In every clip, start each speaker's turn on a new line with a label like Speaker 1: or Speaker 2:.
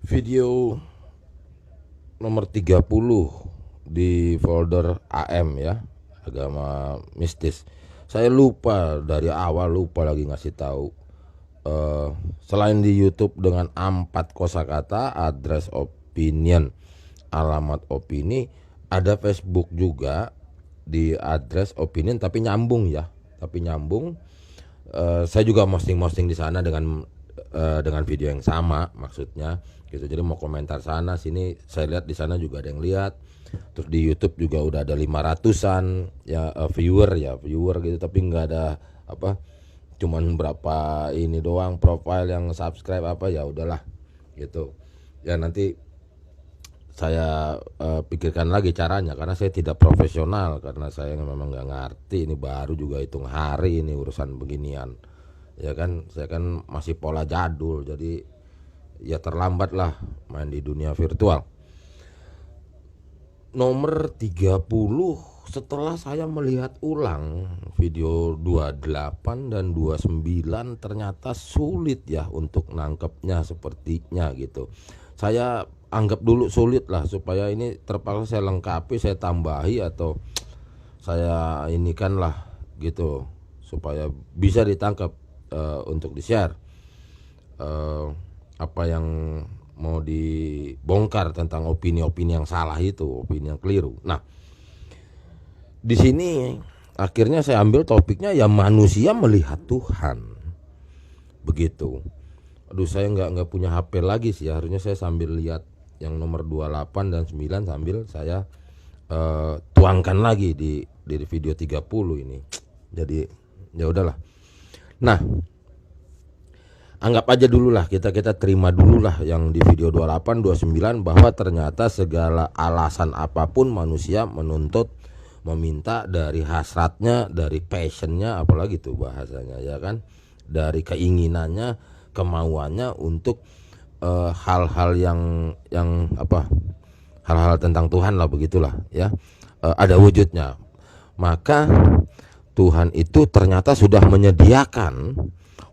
Speaker 1: Video nomor 30 di folder AM ya, agama mistis. Saya lupa dari awal, lupa lagi ngasih tahu. Selain di YouTube dengan 4 kosakata, address opinion, alamat opini, ada Facebook juga di address opinion tapi nyambung ya, tapi nyambung. Saya juga posting di sana dengan video yang sama maksudnya gitu. Jadi mau komentar sana sini, saya lihat di sana juga ada yang lihat. Terus di YouTube juga udah ada 500-an ya, viewer gitu, tapi nggak ada apa, cuman berapa ini doang profile yang subscribe apa, ya udahlah gitu. Ya nanti saya pikirkan lagi caranya, karena saya tidak profesional, karena saya memang nggak ngerti, ini baru juga hitung hari ini urusan beginian ya kan. Saya kan masih pola jadul, jadi ya terlambat lah main di dunia virtual. Nomor 30, setelah saya melihat ulang video 28 dan 29, ternyata sulit ya untuk nangkepnya sepertinya gitu. Saya anggap dulu sulit lah, supaya ini terpaksa saya lengkapi, saya tambahi atau saya inikan lah gitu, supaya bisa ditangkap untuk di-share apa yang mau dibongkar tentang opini-opini yang salah itu, opini yang keliru. Nah, di sini akhirnya saya ambil topiknya ya, manusia melihat Tuhan. Begitu. Aduh, saya nggak punya HP lagi sih, harusnya saya sambil lihat yang nomor 28 dan 9 sambil saya tuangkan lagi di video 30 ini. Jadi ya udahlah. Nah, anggap aja dulu lah, kita terima dulu lah yang di video 28, 29, bahwa ternyata segala alasan apapun manusia menuntut, meminta dari hasratnya, dari passionnya, apalagi tuh bahasanya ya kan, dari keinginannya, kemauannya untuk hal-hal yang apa, hal-hal tentang Tuhan lah, begitulah ya, ada wujudnya. Maka Tuhan itu ternyata sudah menyediakan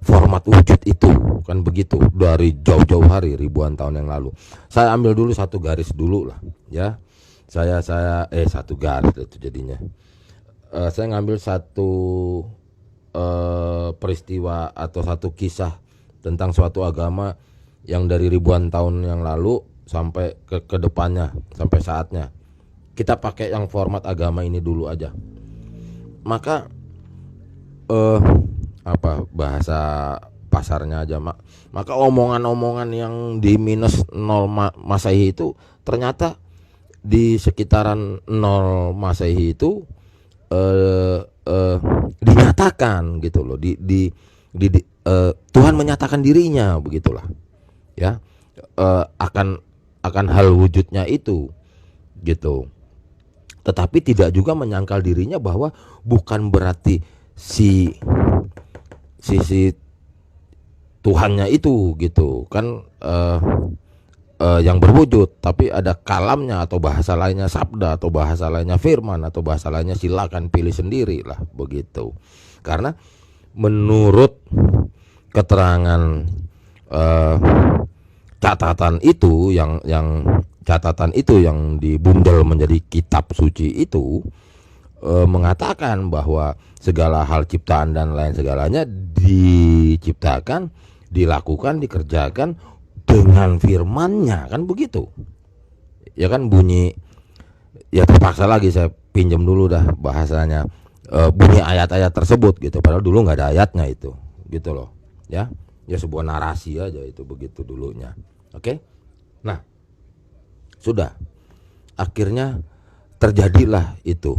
Speaker 1: format wujud itu, kan begitu, dari jauh-jauh hari, ribuan tahun yang lalu. Saya ambil dulu satu garis dulu lah ya. Saya satu garis itu jadinya. Saya ngambil satu peristiwa atau satu kisah tentang suatu agama yang dari ribuan tahun yang lalu sampai ke depannya, sampai saatnya. Kita pakai yang format agama ini dulu aja. Maka apa bahasa pasarnya aja, maka omongan-omongan yang di minus 0 Masehi itu ternyata di sekitaran 0 Masehi itu dinyatakan gitu loh, Tuhan menyatakan dirinya, begitulah ya, akan hal wujudnya itu gitu. Tetapi tidak juga menyangkal dirinya bahwa bukan berarti sisi Tuhannya itu gitu kan yang berwujud, tapi ada kalamnya atau bahasa lainnya sabda, atau bahasa lainnya firman, atau bahasa lainnya silakan pilih sendiri lah, begitu. Karena menurut keterangan catatan itu yang dibundel menjadi kitab suci itu, mengatakan bahwa segala hal ciptaan dan lain segalanya diciptakan, dilakukan, dikerjakan dengan firman-Nya, kan begitu. Ya kan, bunyi ya, terpaksa lagi saya pinjam dulu dah bahasanya, bunyi ayat-ayat tersebut gitu, padahal dulu nggak ada ayatnya itu, gitu loh ya. Ya sebuah narasi aja itu, begitu dulunya. Oke. Nah, sudah akhirnya terjadilah itu.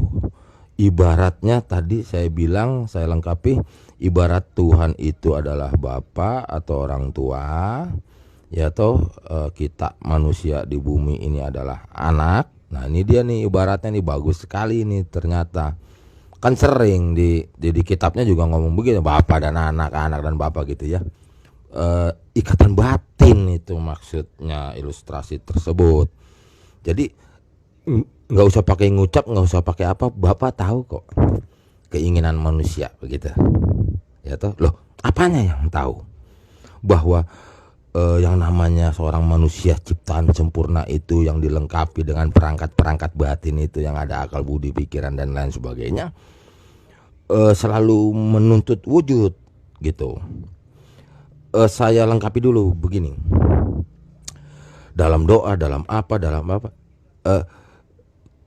Speaker 1: Ibaratnya tadi saya bilang, saya lengkapi, ibarat Tuhan itu adalah Bapa atau orang tua, ya toh, kita manusia di bumi ini adalah anak. Nah ini dia nih ibaratnya nih, bagus sekali nih ternyata. Kan sering di kitabnya juga ngomong begitu, Bapa dan anak, anak dan Bapa gitu ya. Ikatan batin itu maksudnya ilustrasi tersebut. Jadi nggak usah pakai ngucap, nggak usah pakai apa, Bapak tahu kok keinginan manusia, begitu ya toh. Loh, apanya yang tahu? Bahwa yang namanya seorang manusia ciptaan sempurna itu yang dilengkapi dengan perangkat-perangkat batin itu yang ada akal budi pikiran dan lain sebagainya, selalu menuntut wujud gitu. Saya lengkapi dulu begini, dalam doa, dalam apa,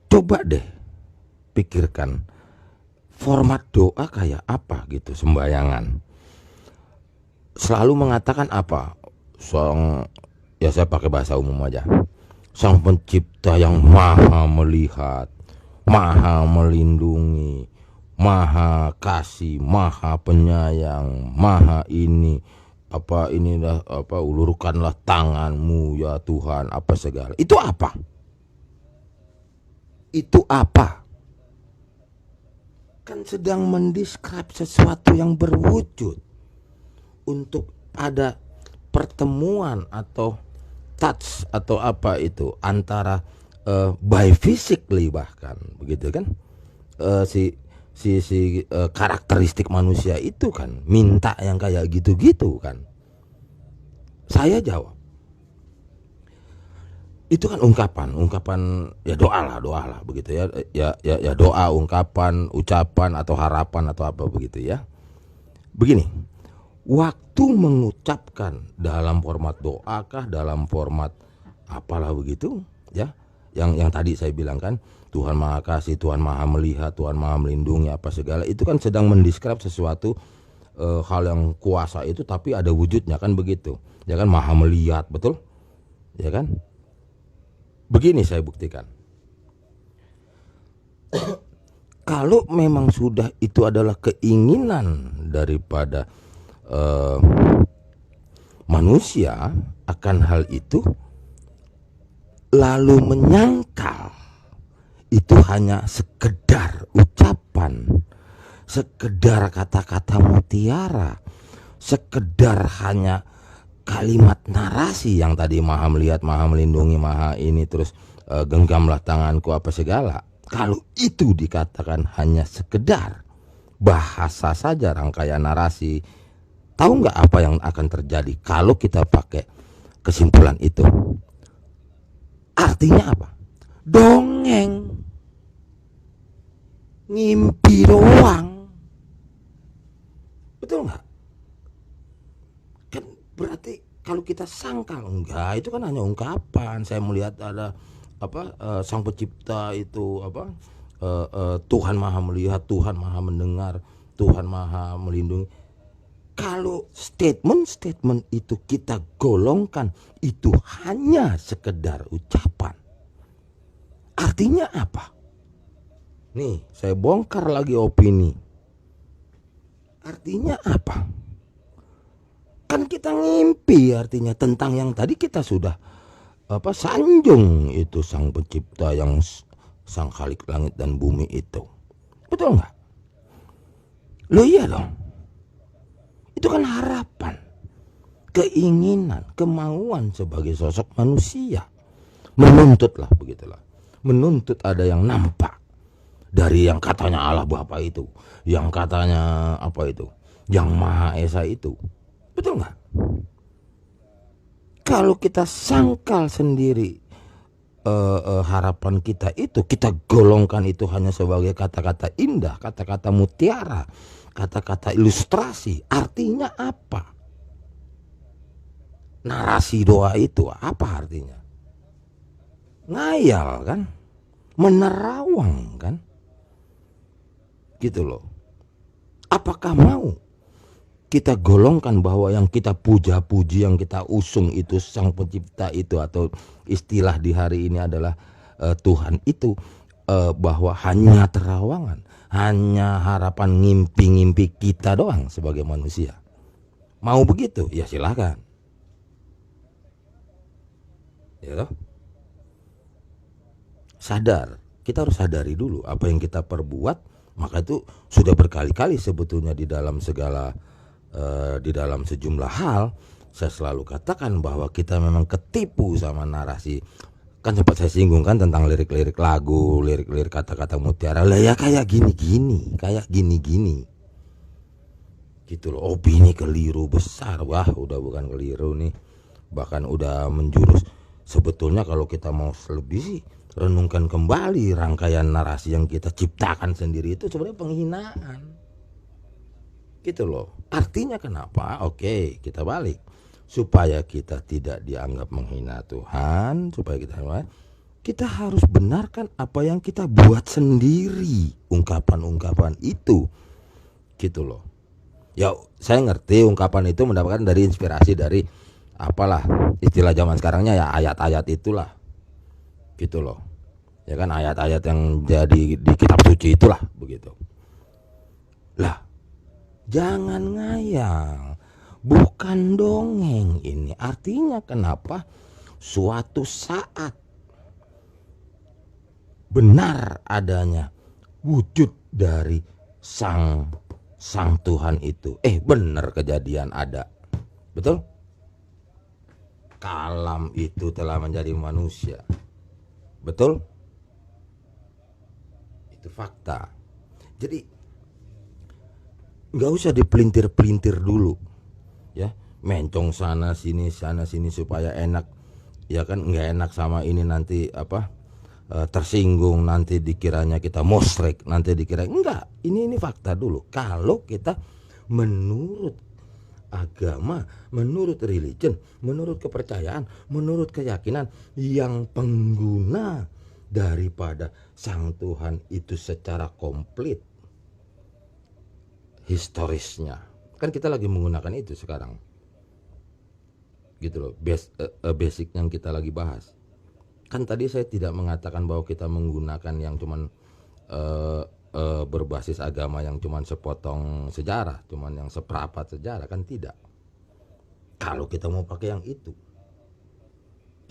Speaker 1: coba deh pikirkan format doa kayak apa gitu, sembayangan selalu mengatakan apa, ya saya pakai bahasa umum aja, Sang Pencipta yang maha melihat, maha melindungi, maha kasih, maha penyayang, maha ini apa, inilah apa, ulurkanlah tanganmu ya Tuhan, apa segala. Itu apa? Itu apa? Kan sedang mendeskrip sesuatu yang berwujud. Untuk ada pertemuan atau touch atau apa itu antara by physically, bahkan begitu kan, si karakteristik manusia itu kan minta yang kayak gitu-gitu kan. Saya jawab, itu kan ungkapan ya, doa lah begitu ya doa, ungkapan, ucapan atau harapan atau apa begitu ya. Begini, waktu mengucapkan dalam format doakah, dalam format apalah begitu ya, yang tadi saya bilang kan, Tuhan maha kasih, Tuhan maha melihat, Tuhan maha melindungi, apa segala, itu kan sedang mendeskrip sesuatu hal yang kuasa itu tapi ada wujudnya kan begitu ya kan, maha melihat, betul ya kan. Begini saya buktikan, kalau memang sudah itu adalah keinginan daripada manusia akan hal itu, lalu menyangkal itu hanya sekedar ucapan, sekedar kata-kata mutiara, sekedar hanya kalimat narasi yang tadi maha melihat, maha melindungi, maha ini, terus genggamlah tanganku apa segala. Kalau itu dikatakan hanya sekedar bahasa saja, rangkaian narasi, tahu nggak apa yang akan terjadi kalau kita pakai kesimpulan itu? Artinya apa? Dongeng, ngimpi doang, betul nggak? Kan berarti kalau kita sangkal, enggak, itu kan hanya ungkapan. Saya melihat ada apa, Sang Pencipta itu apa, Tuhan maha melihat, Tuhan maha mendengar, Tuhan maha melindungi. Kalau statement itu kita golongkan itu hanya sekedar ucapan, artinya apa? Nih saya bongkar lagi opini. Artinya apa? Kan kita ngimpi, artinya tentang yang tadi kita sudah apa, sanjung itu Sang Pencipta yang Sang Khalik langit dan bumi itu. Betul nggak? Loh iya dong. Itu kan harapan, keinginan, kemauan sebagai sosok manusia. Menuntutlah begitulah. Menuntut ada yang nampak dari yang katanya Allah Bapa itu, yang katanya apa itu, yang Maha Esa itu. Betul nggak? Kalau kita sangkal sendiri harapan kita itu, kita golongkan itu hanya sebagai kata-kata indah, kata-kata mutiara, kata-kata ilustrasi, artinya apa? Narasi doa itu apa artinya? Ngayal kan? Menerawang kan? Gitu loh. Apakah mau kita golongkan bahwa yang kita puja-puji, yang kita usung itu Sang Pencipta itu, atau istilah di hari ini adalah Tuhan itu, bahwa hanya terawangan, hanya harapan ngimpi-ngimpi kita doang sebagai manusia? Mau begitu? Ya silakan. Ya toh? Sadar, kita harus sadari dulu apa yang kita perbuat. Maka itu sudah berkali-kali sebetulnya di dalam segala di dalam sejumlah hal saya selalu katakan bahwa kita memang ketipu sama narasi. Kan sempat saya singgung kan tentang lirik-lirik lagu, lirik-lirik kata-kata mutiara. Lah ya kayak gini-gini, kayak gini-gini. Gitu loh, opini keliru besar. Wah, udah bukan keliru nih. bahkan udah menjurus. Sebetulnya kalau kita mau lebih sih, renungkan kembali rangkaian narasi yang kita ciptakan sendiri itu sebenarnya penghinaan. Gitu loh. Artinya kenapa? Oke, kita balik. Supaya kita tidak dianggap menghina Tuhan, supaya kita harus benarkan apa yang kita buat sendiri, ungkapan-ungkapan itu. Gitu loh. Ya, saya ngerti ungkapan itu mendapatkan dari inspirasi dari apalah istilah zaman sekarangnya ya ayat-ayat itulah. Gitu loh. Ya kan, ayat-ayat yang jadi di kitab suci itulah begitu. Lah, jangan ngayal. Bukan dongeng ini. Artinya kenapa suatu saat benar adanya wujud dari sang Tuhan itu. Benar kejadian ada. Betul? Kalam itu telah menjadi manusia. Betul? Itu fakta. Jadi nggak usah dipelintir-pelintir dulu, ya, mencong sana sini supaya enak, ya kan, nggak enak sama ini nanti tersinggung, nanti dikiranya kita musrik, nanti dikira enggak. Ini fakta dulu. Kalau kita menurut agama, menurut religion, menurut kepercayaan, menurut keyakinan yang pengguna daripada Sang Tuhan itu secara komplit historisnya, kan kita lagi menggunakan itu sekarang, gitu loh. Basic yang kita lagi bahas. Kan tadi saya tidak mengatakan bahwa kita menggunakan yang cuman berbasis agama yang cuman sepotong sejarah, cuman yang seperapat sejarah, kan tidak. Kalau kita mau pakai yang itu,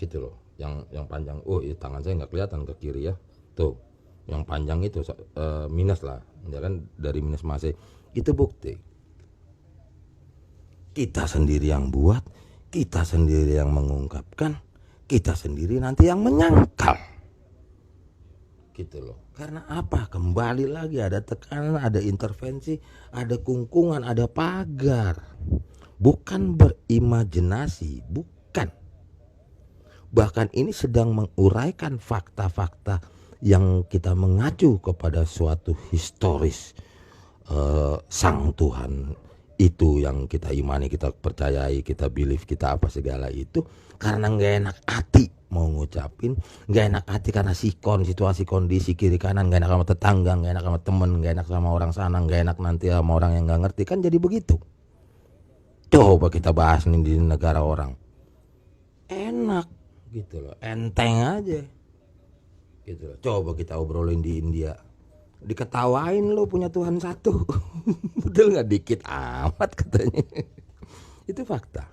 Speaker 1: gitu loh, yang panjang. Tangan saya nggak kelihatan ke kiri ya, tuh, yang panjang itu minus lah, ya kan, dari minus masih. Itu bukti kita sendiri yang buat, kita sendiri yang mengungkapkan, kita sendiri nanti yang menyangkal, gitu loh. Karena apa? Kembali lagi ada tekanan, ada intervensi, ada kungkungan, ada pagar. Bukan berimajinasi, bukan. Bahkan ini sedang menguraikan fakta-fakta yang kita mengacu kepada suatu historis Sang Tuhan itu yang kita imani, kita percayai, kita believe, kita apa segala itu. Karena nggak enak hati mau ngucapin, nggak enak hati karena sikon, situasi, kondisi, kiri kanan, nggak enak sama tetangga, nggak enak sama temen, nggak enak sama orang sana, nggak enak nanti sama orang yang nggak ngerti, kan jadi begitu. Coba kita bahas nih di negara orang, enak gitu loh, enteng aja gitu loh. Coba kita obrolin di India, diketawain lo punya Tuhan satu. Betul nggak? Dikit amat katanya. Itu fakta,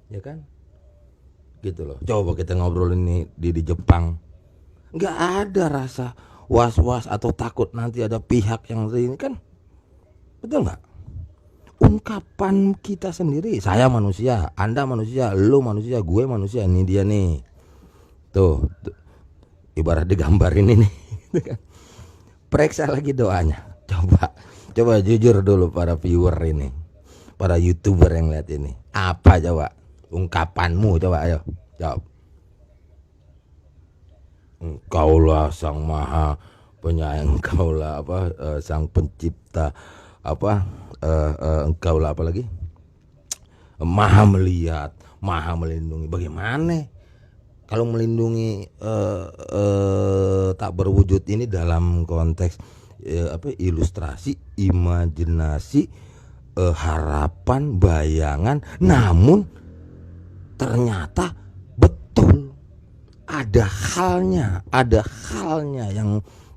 Speaker 1: ya kan, gitu loh. Coba kita ngobrolin nih di Jepang, nggak ada rasa was-was atau takut nanti ada pihak yang ini, kan, betul nggak? Ungkapan kita sendiri, saya manusia, Anda manusia, lo manusia, gue manusia, ini dia nih, tuh ibarat digambar ini nih. Periksa lagi doanya. Coba jujur dulu para viewer ini, para YouTuber yang lihat ini. Apa coba ungkapanmu, coba ayo jawab. Engkaulah Sang Maha Penyayang, engkaulah Sang Pencipta, engkaulah apa lagi? Maha melihat, maha melindungi. Bagaimana kalau melindungi tak berwujud ini dalam konteks ilustrasi, imajinasi, harapan, bayangan, namun ternyata betul ada halnya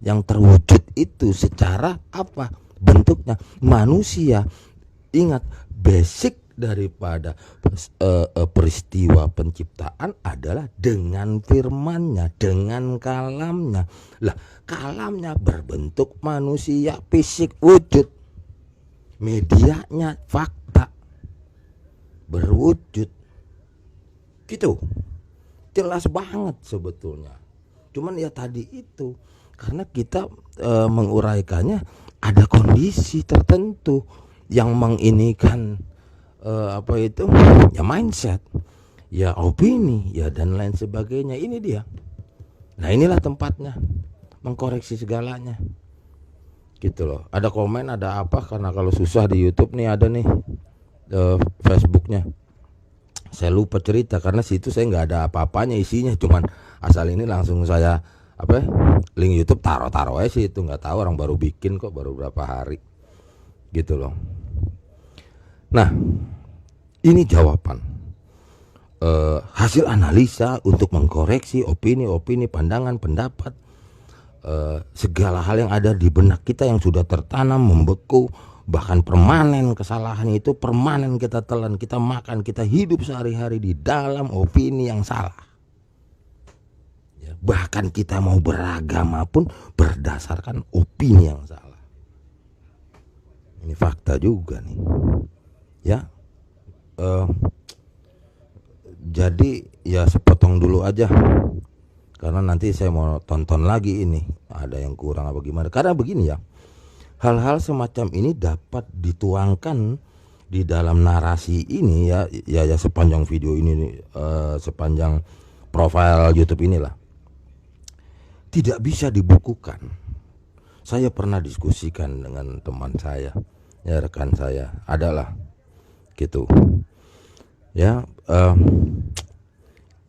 Speaker 1: yang terwujud itu secara apa? Bentuknya manusia. Ingat, basic daripada peristiwa penciptaan adalah dengan firman-Nya, dengan kalamnya. Lah, kalamnya berbentuk manusia, fisik, wujud. Medianya fakta, berwujud. Gitu. Jelas banget sebetulnya. Cuman ya tadi itu, karena kita menguraikannya ada kondisi tertentu yang menginikan ya mindset, ya opini, ya dan lain sebagainya. Ini dia. Nah inilah tempatnya mengkoreksi segalanya. Gitu loh. Ada komen, ada apa, karena kalau susah di YouTube nih ada nih Facebooknya. Saya lupa cerita karena situ saya nggak ada apa-apanya isinya, cuman asal ini langsung saya link YouTube taruh aja sih, itu nggak tahu, orang baru bikin kok, baru berapa hari gitu loh. Nah ini jawaban hasil analisa untuk mengkoreksi opini-opini, pandangan, pendapat, segala hal yang ada di benak kita yang sudah tertanam, membeku, bahkan permanen. Kesalahan itu permanen kita telan, kita makan, kita hidup sehari-hari di dalam opini yang salah. Bahkan kita mau beragama pun berdasarkan opini yang salah. Ini fakta juga nih ya. Jadi ya sepotong dulu aja, karena nanti saya mau tonton lagi ini ada yang kurang apa gimana. Karena begini ya, hal-hal semacam ini dapat dituangkan di dalam narasi ini ya sepanjang video ini, sepanjang profil YouTube inilah, tidak bisa dibukukan. Saya pernah diskusikan dengan teman saya, ya rekan saya adalah gitu ya.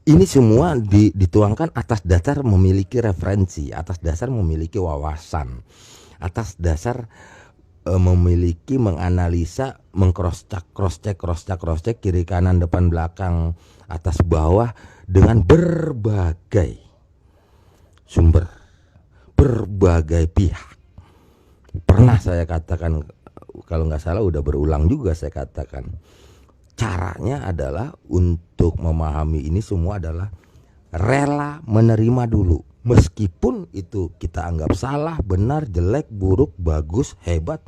Speaker 1: Ini semua dituangkan atas dasar memiliki referensi, atas dasar memiliki wawasan, atas dasar memiliki, menganalisa, cross check kiri kanan depan belakang atas bawah dengan berbagai sumber, berbagai pihak. Pernah saya katakan, kalau nggak salah udah berulang juga saya katakan, caranya adalah untuk memahami ini semua adalah rela menerima dulu. Meskipun itu kita anggap salah, benar, jelek, buruk, bagus, hebat,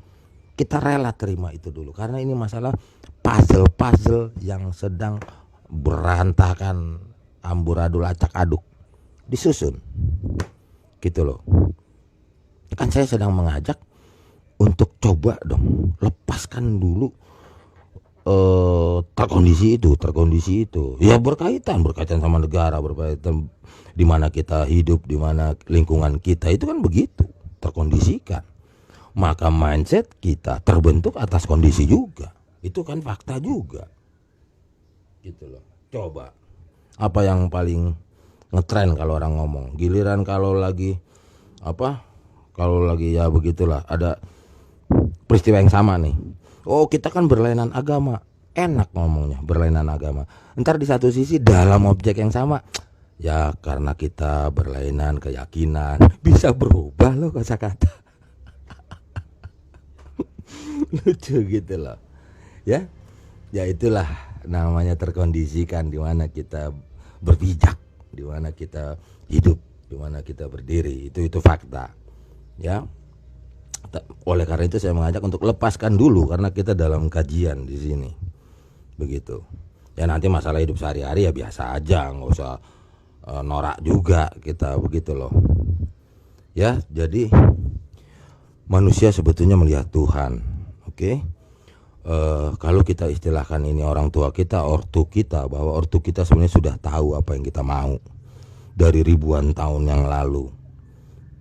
Speaker 1: kita rela terima itu dulu. Karena ini masalah puzzle yang sedang berantakan, amburadul, acak aduk, disusun gitu loh. Kan saya sedang mengajak untuk coba dong lepaskan dulu terkondisi itu ya, berkaitan sama negara, berkaitan di mana kita hidup, di mana lingkungan kita itu kan begitu terkondisikan. Maka mindset kita terbentuk atas kondisi juga, itu kan fakta juga gitu loh. Coba apa yang paling ngetren kalau orang ngomong, giliran kalau lagi ya begitulah, ada peristiwa yang sama nih. Oh kita kan berlainan agama, enak ngomongnya berlainan agama. Ntar di satu sisi dalam objek yang sama, ya karena kita berlainan keyakinan, bisa berubah loh kosakata. Lucu gitu loh ya. Ya itulah namanya terkondisikan, di mana kita berpijak, di mana kita hidup, di mana kita berdiri, itu fakta ya. Oleh karena itu saya mengajak untuk lepaskan dulu, karena kita dalam kajian di sini begitu ya. Nanti masalah hidup sehari-hari ya biasa aja, nggak usah norak juga kita begitu loh ya. Jadi manusia sebetulnya melihat Tuhan, oke? Kalau kita istilahkan ini orang tua kita, ortu kita, bahwa ortu kita sebenarnya sudah tahu apa yang kita mau dari ribuan tahun yang lalu,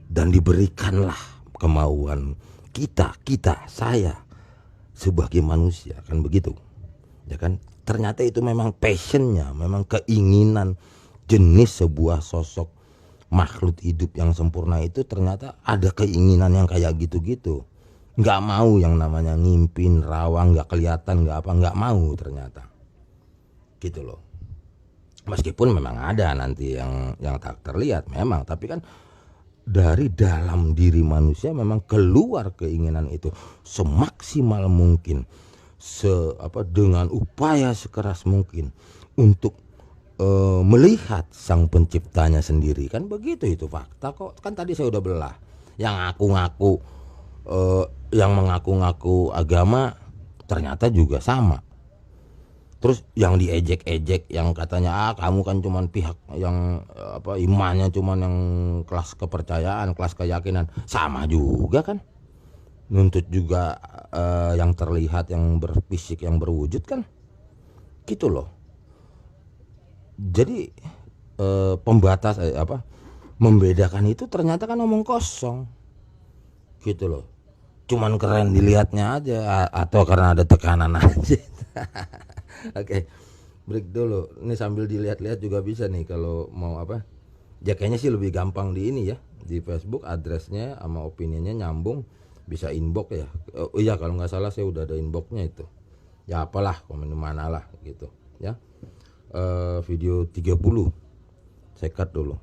Speaker 1: dan diberikanlah kemauan saya sebagai manusia, kan begitu ya kan. Ternyata itu memang passionnya, memang keinginan jenis sebuah sosok makhluk hidup yang sempurna itu, ternyata ada keinginan yang kayak gitu-gitu. Nggak mau yang namanya ngimpin, rawang, nggak kelihatan, nggak mau ternyata gitu loh. Meskipun memang ada nanti yang tak terlihat memang, tapi kan dari dalam diri manusia memang keluar keinginan itu semaksimal mungkin, dengan upaya sekeras mungkin untuk melihat sang penciptanya sendiri, kan begitu. Itu fakta kok. Kan tadi saya udah belah yang yang mengaku-ngaku agama ternyata juga sama. Terus yang diejek-ejek, yang katanya kamu kan cuman pihak yang imannya cuman yang kelas kepercayaan, kelas keyakinan, sama juga kan. Nuntut juga yang terlihat, yang berfisik, yang berwujud kan. Gitu loh. Jadi pembatas apa membedakan itu ternyata kan omong kosong gitu loh. Cuman keren dilihatnya aja atau karena ada tekanan aja. Oke, break dulu. Ini sambil dilihat-lihat juga bisa nih kalau mau apa. Ya kayaknya sih lebih gampang di ini ya. Di Facebook addressnya sama opininya nyambung, bisa inbox ya. Oh iya kalau nggak salah saya udah ada inboxnya itu. Ya apalah komen mana lah gitu ya. Video 30 saya cut dulu.